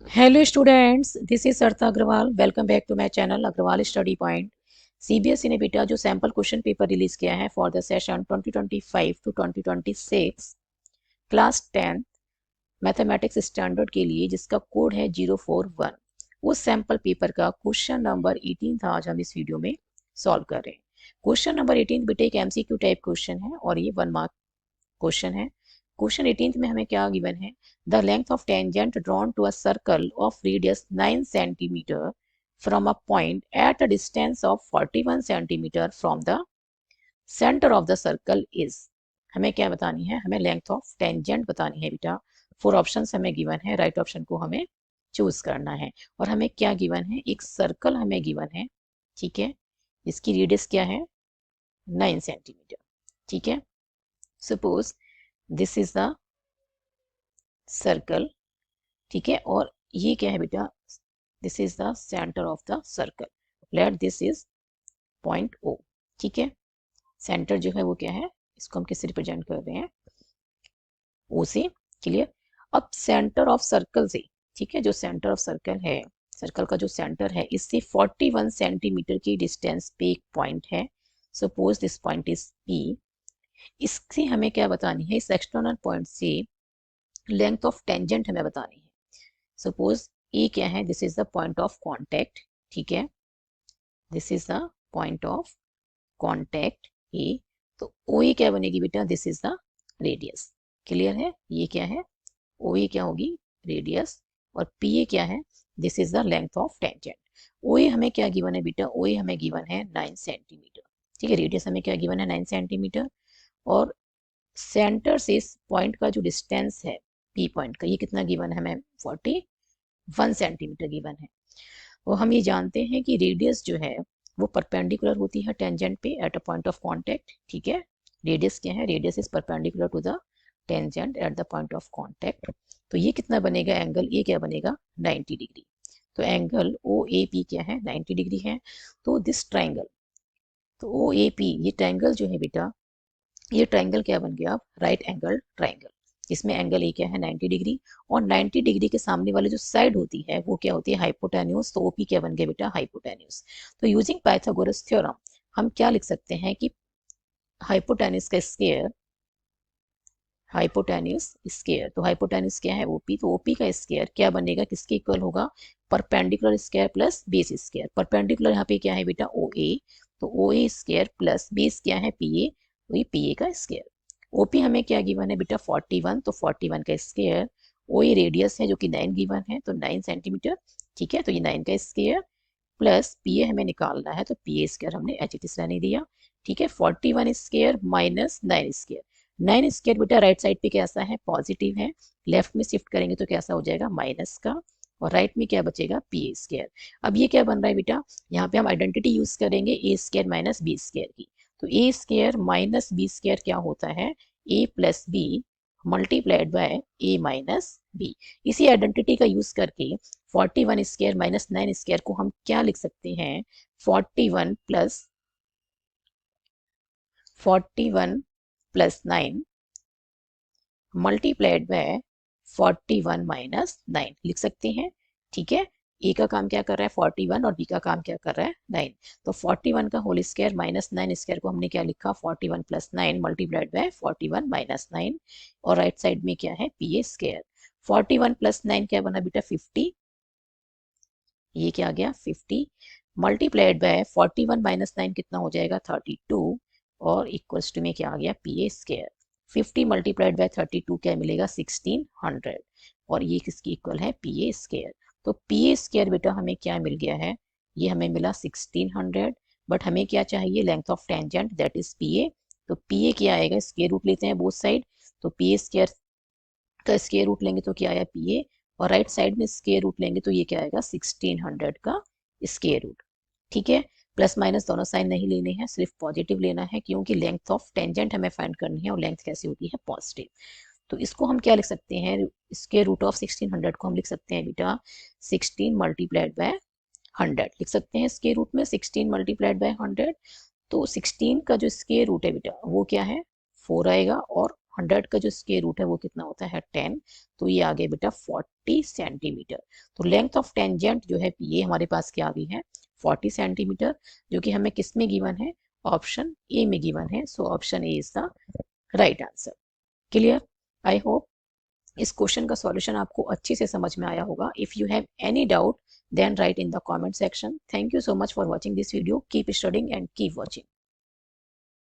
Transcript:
Hello students, this is Sartha Agrawal. Welcome back to my channel Agrawal Study Point. CBSE ने बेटा जो sample question paper release किया है for the session 2025 to 2026 class 10 mathematics standard के लिए जिसका code है 041, उस सैम्पल पेपर का क्वेश्चन नंबर 18 था आज हम इस वीडियो में सॉल्व कर रहे हैं। क्वेश्चन नंबर 18 बेटा एक एमसीक्यू टाइप क्वेश्चन है और ये 1 मार्क क्वेश्चन है। क्वेश्चन 18 में हमें क्या गिवन है, the length of tangent drawn to a circle of radius 9 centimetre from a point at a distance of 41 centimetre from the centre of the circle is. हमें क्या बतानी है, हमें लेंथ ऑफ टेंजेंट बतानी है बेटा। 4 ऑप्शंस हमें गिवन है, राइट ऑप्शन को हमें चूज करना है। और हमें क्या गिवन है, एक सर्कल हमें गिवन है, ठीक है, इसकी रेडियस क्या है 9 सेंटीमीटर, ठीक है। Suppose this is the circle, ठीक है, और ये क्या है बेटा, this is the centre of the circle. Let this is point O, ठीक है। सेंटर जो है वो क्या है, इसको हम किससे रिप्रेजेंट कर रहे हैं, ओ से, क्लियर। अब सेंटर ऑफ सर्कल से, ठीक है, जो सेंटर ऑफ सर्कल है, सर्कल का जो सेंटर है, इससे 41 सेंटीमीटर की डिस्टेंस पे एक पॉइंट है। Suppose this point is P. इससे हमें क्या बतानी है, इस एक्सटर्नल पॉइंट से लेंथ ऑफ टेंजेंट हमें बतानी है। सपोज ए क्या है, this is the point of contact, ठीक है, this is the point of contact A. तो ओ ए क्या बनेगी बेटा, this is the radius, clear है। ये क्या है, ओ ए क्या होगी, रेडियस, और पी ए क्या है, this is the length of tangent. O A हमें क्या गिवन है बेटा, ओ ए हमें गिवन है 9 सेंटीमीटर, ठीक है। रेडियस हमें क्या गिवन है 9 सेंटीमीटर, और सेंटर से इस पॉइंट का जो डिस्टेंस है पी पॉइंट का, ये कितना गिवन है हमें, 41 सेंटीमीटर गिवन है। और हम ये जानते हैं कि रेडियस जो है वो परपेंडिकुलर होती है टेंजेंट पे at a point of contact, ठीक है। रेडियस क्या है, radius is perpendicular to the tangent at the point of contact. तो ये कितना बनेगा, एंगल ये क्या बनेगा 90 डिग्री। तो एंगल ओ ए पी क्या है 90 डिग्री है। तो दिस ट्राइंगल, तो ओ ए पी ये ट्राइंगल जो है बेटा, ये ट्राइंगल क्या बन गया, राइट एंगल ट्राइंगल। इसमें एंगल ए क्या है 90 डिग्री, और 90 डिग्री के सामने वाली जो साइड होती है वो क्या होती है, हाइपोटेन्यूज। तो ओपी क्या बन गया बेटा, हाइपोटेन्यूज। तो यूजिंग पाइथागोरस थ्योरम हम क्या लिख सकते हैं कि हाइपोटेन्यूज का स्क्वायर, हाइपोटेन्यूज स्क्वायर, तो हाइपोटेन्यूज क्या है ओपी, तो ओपी का स्क्वायर क्या बनेगा, किसके इक्वल होगा, perpendicular square plus base square. Perpendicular यहाँ पे क्या है बेटा ओ ए, तो ओ ए स्क्वायर प्लस बेस क्या है पी ए, तो ये पी ए का स्क्वायर। ओपी हमें क्या गिवन है बेटा 41, तो 41 का स्क्वायर। ओ ए रेडियस है जो कि 9 गिवन है, तो 9 सेंटीमीटर, ठीक है, तो ये 9 का स्क्वायर प्लस पी ए हमें निकालना है, तो पी ए स्क्वायर हमने एच इट इस रहने दिया, ठीक है। 41 स्क्वायर माइनस 9 स्क्वायर, 9 स्क्वायर बेटा राइट साइड पे कैसा है, पॉजिटिव है, लेफ्ट में शिफ्ट करेंगे तो कैसा हो जाएगा माइनस का, और राइट में क्या बचेगा पी ए स्क्वायर। अब ये क्या बन रहा है बेटा, यहाँ पे हम आइडेंटिटी यूज करेंगे A square minus B square की। तो A square minus B square क्या होता है, A plus B multiplied by A minus B. इसी आइडेंटिटी का यूज करके 41 स्क्वायर माइनस 9 स्क्वायर को हम क्या लिख सकते हैं, 41 प्लस 9 मल्टीप्लाइड बाय 41 माइनस 9 लिख सकते हैं, ठीक है। ए का काम क्या कर रहा है 41 और बी का काम क्या कर रहा है 9। तो 41 का होल स्क्वायर माइनस 9 स्क्वायर को हमने क्या लिखा, 41 प्लस 9 मल्टीप्लाइड बाय 41 माइनस 9, और राइट साइड में क्या है पी ए स्क्वायर। 41 प्लस 9 क्या बना बेटा 50, ये क्या आ गया 50, मल्टीप्लाइड बाय 41 माइनस 9 कितना हो जाएगा 32, और इक्वल्स टू में क्या आ गया P A square. 50 multiplied by 32 क्या मिलेगा 1600, और ये किसकी इक्वल है पी ए स्क्वायर। तो पी ए स्क्वायर बेटा हमें क्या मिल गया है, ये हमें मिला 1600, बट हमें क्या चाहिए length of tangent that is P A. तो पी ए क्या आएगा, स्क्वायर रूट लेते हैं बोथ साइड, तो पी ए स्क्वायर का स्क्वायर रूट लेंगे तो क्या आया पी ए, और राइट साइड में स्क्वायर रूट लेंगे तो ये क्या आएगा 1600 का स्क्वायर रूट, ठीक है। प्लस माइनस दोनों साइन नहीं लेने हैं, सिर्फ पॉजिटिव लेना है, क्योंकि लेंथ ऑफ टेंजेंट हमें फाइंड करनी है और लेंथ कैसी होती है पॉजिटिव। तो इसको हम क्या लिख सकते हैं, स्क्वायर रूट ऑफ 1600 को हम लिख सकते हैं बेटा 16 मल्टीप्लाइड बाय 100 लिख सकते हैं, स्क्वायर रूट में 16 मल्टीप्लाइड बाय 100। तो 16 का जो स्क्वायर रूट है बेटा वो क्या है 4 आएगा, और 100 का जो स्क्वायर रूट है वो कितना होता है 10, तो ये आ गया बेटा 40 सेंटीमीटर। तो लेंथ ऑफ टेंजेंट जो है ये हमारे पास क्या आ गई है 40 सेंटीमीटर, जो कि हमें किस में गिवन है, ऑप्शन ए में गिवन है। So option A is the right answer. Clear? I hope इस क्वेश्चन का सॉल्यूशन आपको अच्छे से समझ में आया होगा। If you have any doubt then write in the comment section. Thank you so much for watching this video. Keep studying and keep watching.